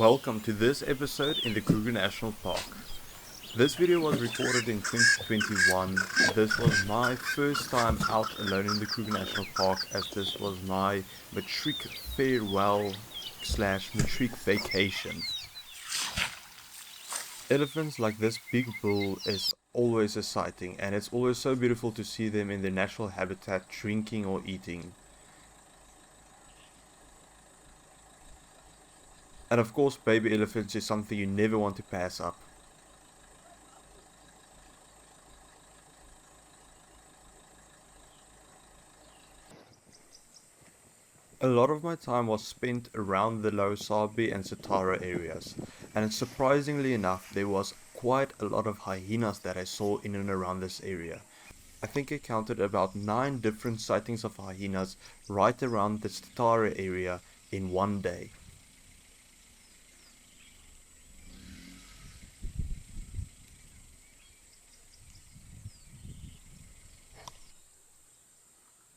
Welcome to this episode in the Kruger National Park. This video was recorded in 2021. This was my first time out alone in the Kruger National Park, as this was my Matric farewell / Matric vacation. Elephants like this big bull is always a sighting, and it's always so beautiful to see them in their natural habitat drinking or eating. And of course, baby elephants is something you never want to pass up. A lot of my time was spent around the Lower Sabie and Letaba areas, and surprisingly enough there was quite a lot of hyenas that I saw in and around this area. I think I counted about 9 different sightings of hyenas right around the Letaba area in one day.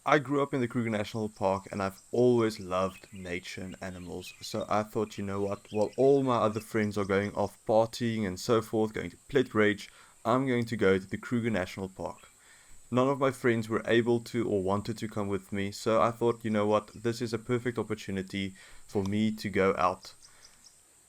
I grew up in the Kruger National Park and I've always loved nature and animals, so I thought, you know what, while all my other friends are going off partying and so forth, going to Plet Rage, I'm going to go to the Kruger National Park. None of my friends were able to or wanted to come with me, so I thought, you know what, this is a perfect opportunity for me to go out.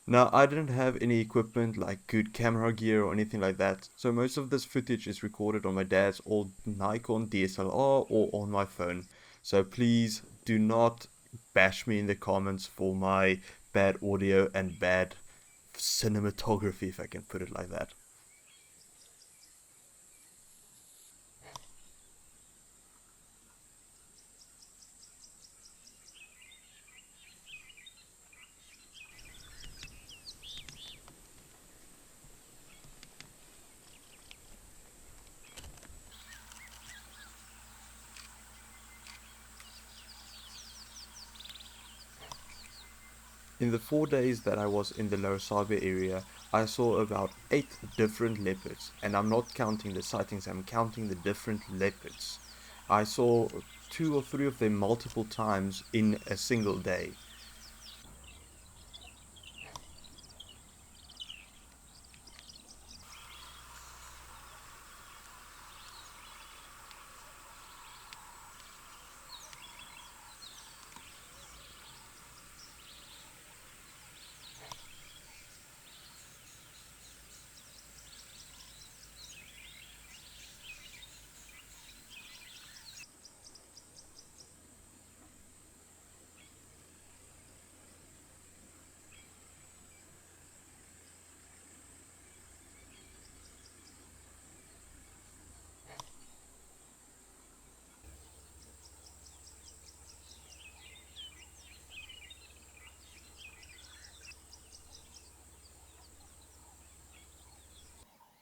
Now, I didn't have any equipment like good camera gear or anything like that, so most of this footage is recorded on my dad's old Nikon DSLR or on my phone. So please do not bash me in the comments for my bad audio and bad cinematography, if I can put it like that. In the 4 days that I was in the Lower Sabie area, I saw about 8 different leopards, and I'm not counting the sightings, I'm counting the different leopards. I saw 2 or 3 of them multiple times in a single day.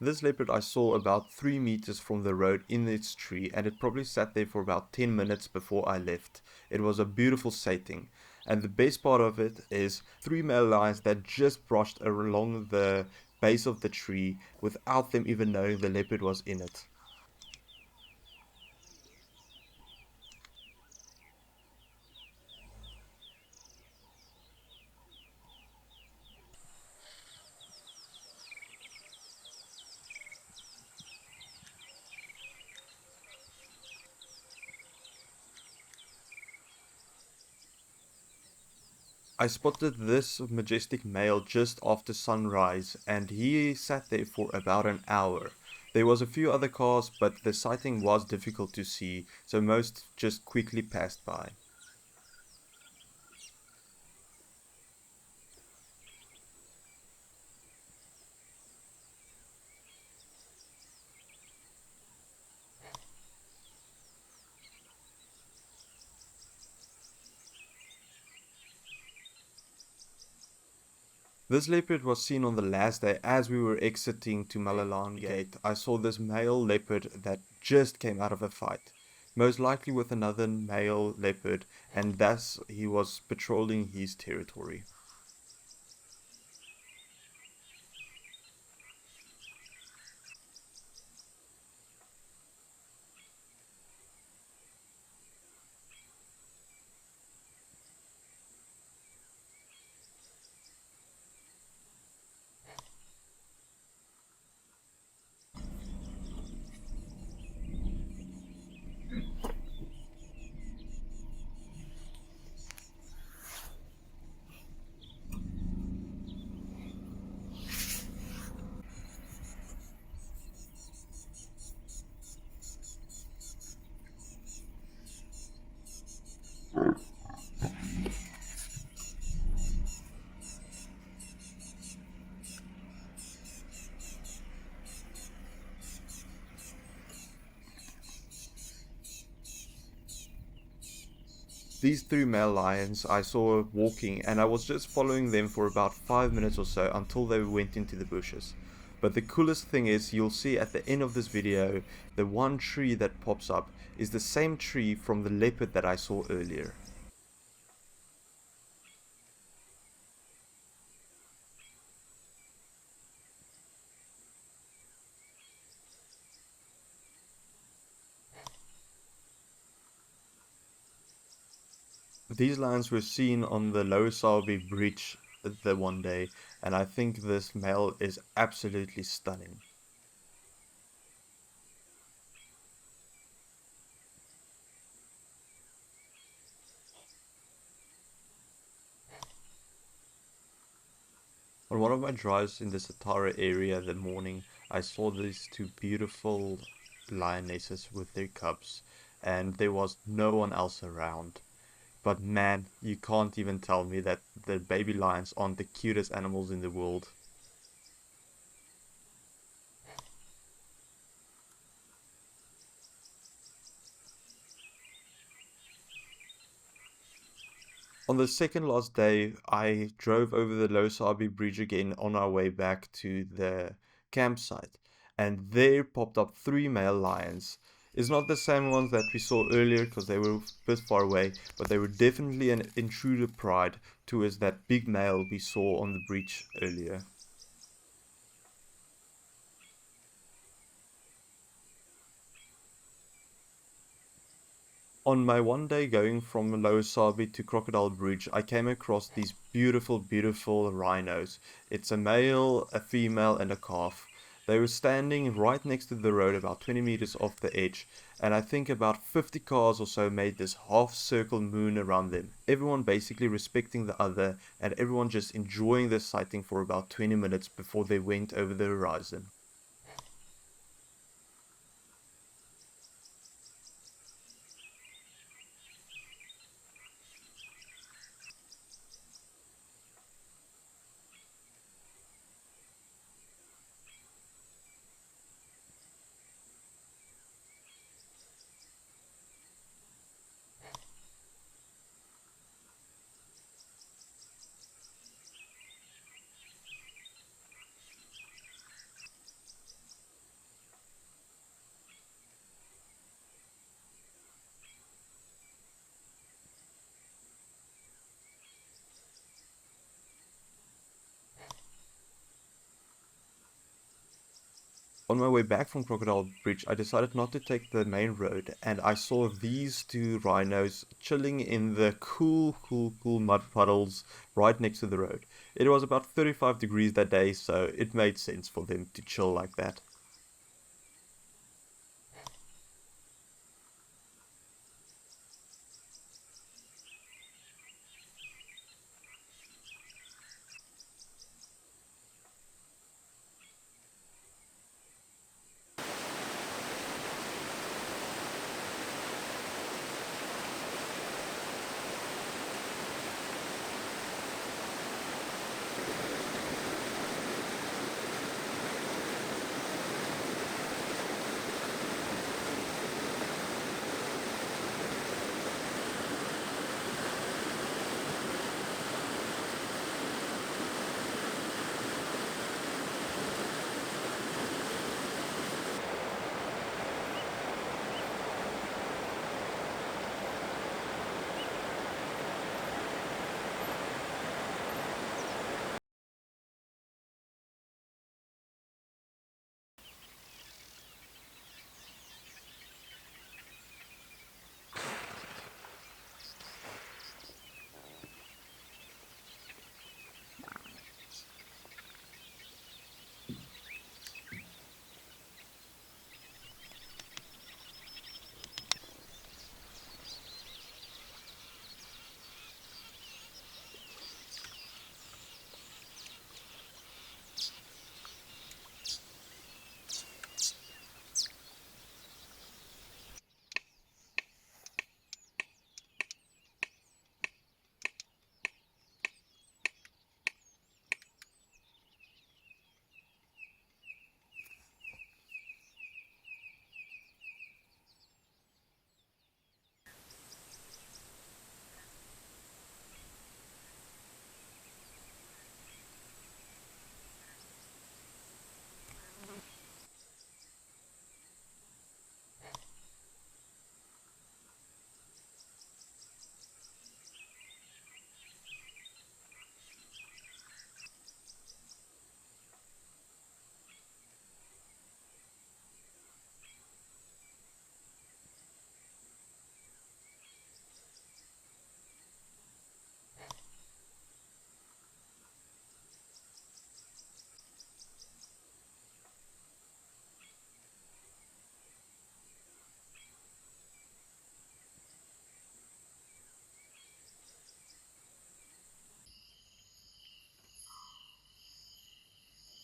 This leopard I saw about 3 meters from the road in its tree, and it probably sat there for about 10 minutes before I left. It was a beautiful sighting, and the best part of it is 3 male lions that just brushed along the base of the tree without them even knowing the leopard was in it. I spotted this majestic male just after sunrise, and he sat there for about an hour. There was a few other cars, but the sighting was difficult to see, so most just quickly passed by. This leopard was seen on the last day as we were exiting to Malalan Gate. I saw this male leopard that just came out of a fight, most likely with another male leopard, and thus he was patrolling his territory. these 3 male lions I saw walking, and I was just following them for about 5 minutes or so until they went into the bushes. But the coolest thing is, you'll see at the end of this video, the one tree that pops up is the same tree from the leopard that I saw earlier. These lions were seen on the Lower Sabie bridge the one day, and I think this male is absolutely stunning. On one of my drives in the Satara area that morning, I saw these two beautiful lionesses with their cubs, and there was no one else around. But man, you can't even tell me that the baby lions aren't the cutest animals in the world. On the second last day, I drove over the Lower Sabie bridge again on our way back to the campsite, and there popped up 3 male lions. It's not the same ones that we saw earlier because they were a bit far away, but they were definitely an intruder pride towards that big male we saw on the bridge earlier. On my one day going from Lower Sabie to Crocodile Bridge, I came across these beautiful, beautiful rhinos. It's a male, a female, and a calf. They were standing right next to the road, about 20 meters off the edge, and I think about 50 cars or so made this half-circle moon around them. Everyone basically respecting the other, and everyone just enjoying this sighting for about 20 minutes before they went over the horizon. On my way back from Crocodile Bridge, I decided not to take the main road, and I saw these two rhinos chilling in the cool mud puddles right next to the road. It was about 35 degrees that day, so it made sense for them to chill like that.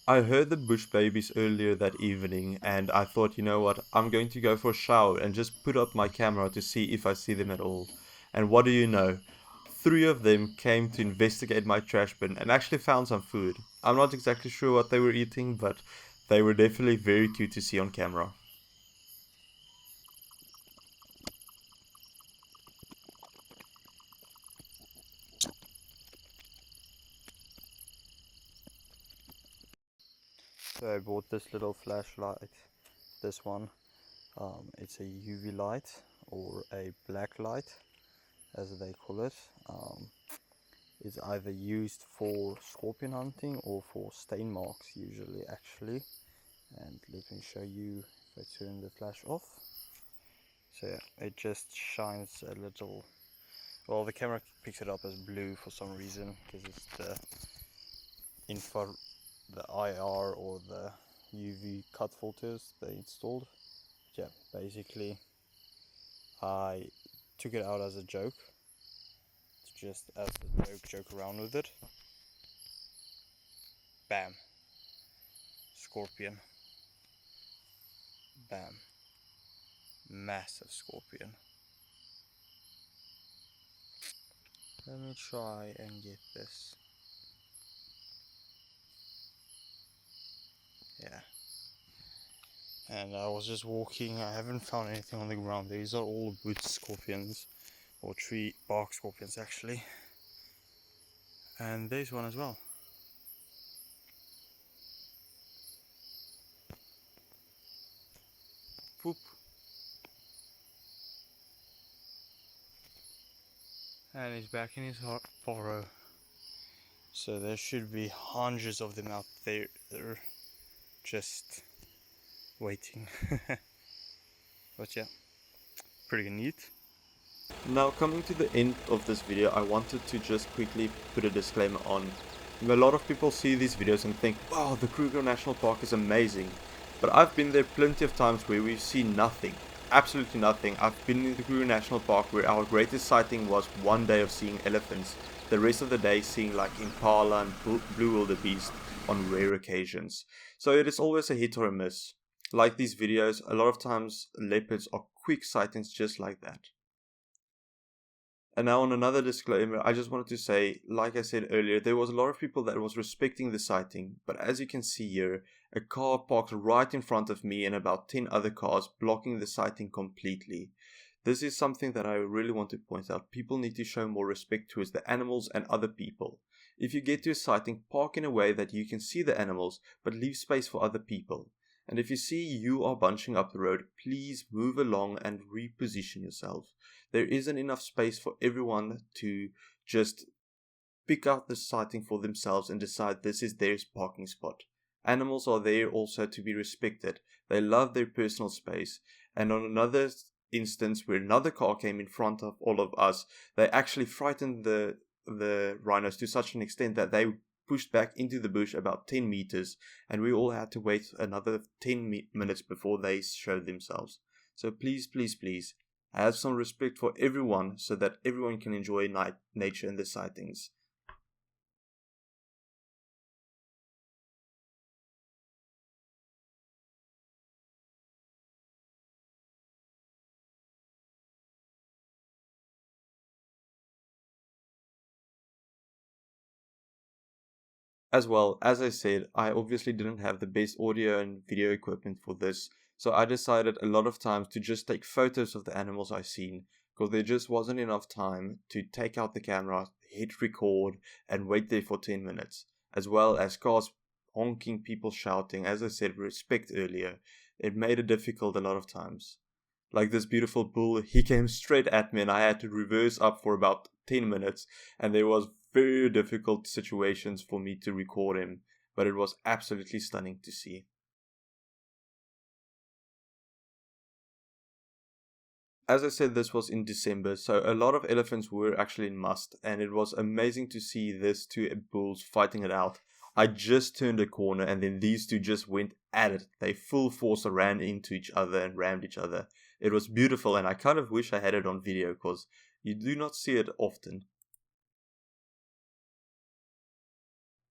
I heard the bush babies earlier that evening, and I thought, you know what, I'm going to go for a shower and just put up my camera to see if I see them at all. And what do you know? Three of them came to investigate my trash bin and actually found some food. I'm not exactly sure what they were eating, but they were definitely very cute to see on camera. So I bought this little flashlight, this one. It's a UV light or a black light as they call it. It's either used for scorpion hunting or for stain marks usually actually. And let me show you if I turn the flash off. So yeah, it just shines a little. Well, the camera picks it up as blue for some reason because it's the the IR or the UV cut filters they installed. Yeah, basically I took it out as a joke, just as a joke around with it. Bam, scorpion. Bam, massive scorpion. Let me try and get this. Yeah. And I was just walking, I haven't found anything on the ground. These are all wood scorpions, or tree bark scorpions actually. And there's one as well. Poop. And he's back in his burrow. So there should be hundreds of them out there. They're just waiting. But yeah, pretty neat. Now coming to the end of this video, I wanted to just quickly put a disclaimer on. A lot of people see these videos and think, wow, the Kruger National Park is amazing. But I've been there plenty of times where we've seen nothing. Absolutely nothing. I've been in the Kruger National Park where our greatest sighting was one day of seeing elephants. The rest of the day seeing like impala and blue wildebeest on rare occasions. So it is always a hit or a miss. Like these videos, a lot of times leopards are quick sightings just like that. And now on another disclaimer, I just wanted to say, like I said earlier, there was a lot of people that was respecting the sighting, but as you can see here, a car parked right in front of me and about 10 other cars blocking the sighting completely. This is something that I really want to point out. People need to show more respect towards the animals and other people. If you get to a sighting, park in a way that you can see the animals, but leave space for other people. And if you see you are bunching up the road, please move along and reposition yourself. There isn't enough space for everyone to just pick out the sighting for themselves and decide this is their parking spot. Animals are there also to be respected. They love their personal space. And on another instance where another car came in front of all of us, they actually frightened the rhinos to such an extent that they pushed back into the bush about 10 meters, and we all had to wait another 10 minutes before they showed themselves. So please, please, please, have some respect for everyone so that everyone can enjoy nature and the sightings. As well, as I said, I obviously didn't have the best audio and video equipment for this, so I decided a lot of times to just take photos of the animals I seen, because there just wasn't enough time to take out the camera, hit record, and wait there for 10 minutes. As well as cars honking, people shouting, as I said, respect earlier. It made it difficult a lot of times. Like this beautiful bull, he came straight at me and I had to reverse up for about 10 minutes, and there was very difficult situations for me to record him, but it was absolutely stunning to see. As I said, this was in December, so a lot of elephants were actually in must, and it was amazing to see these two bulls fighting it out. I just turned a corner and then these two just went at it. They full force ran into each other and rammed each other. It was beautiful, and I kind of wish I had it on video because you do not see it often.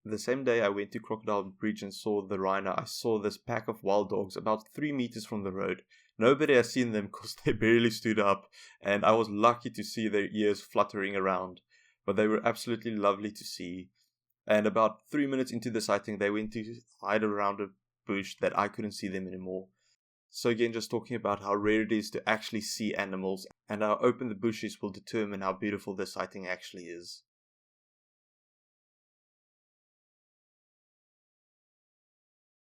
The same day I went to Crocodile Bridge and saw the Rhino, I saw this pack of wild dogs about 3 meters from the road. Nobody has seen them because they barely stood up, and I was lucky to see their ears fluttering around. But they were absolutely lovely to see. And about 3 minutes into the sighting, they went to hide around a bush that I couldn't see them anymore. So again, just talking about how rare it is to actually see animals, and how open the bush is will determine how beautiful the sighting actually is.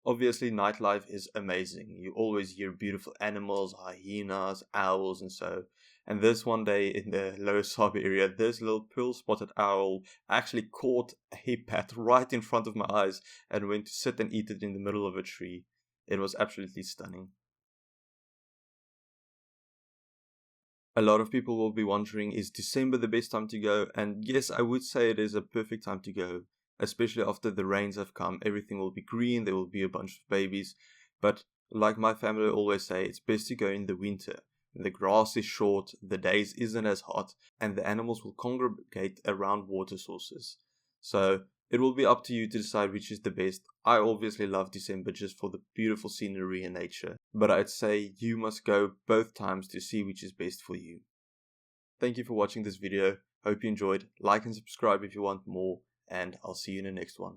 Obviously, nightlife is amazing. You always hear beautiful animals, hyenas, owls, and so. And this one day in the Lower Sabie area, this little pearl-spotted owl actually caught a bat right in front of my eyes and went to sit and eat it in the middle of a tree. It was absolutely stunning. A lot of people will be wondering, is December the best time to go? And yes, I would say it is a perfect time to go. Especially after the rains have come, everything will be green, there will be a bunch of babies. But like my family always say, it's best to go in the winter. The grass is short, the days isn't as hot, and the animals will congregate around water sources. So it will be up to you to decide which is the best. I obviously love December just for the beautiful scenery and nature, but I'd say you must go both times to see which is best for you. Thank you for watching this video. Hope you enjoyed. Like and subscribe if you want more, and I'll see you in the next one.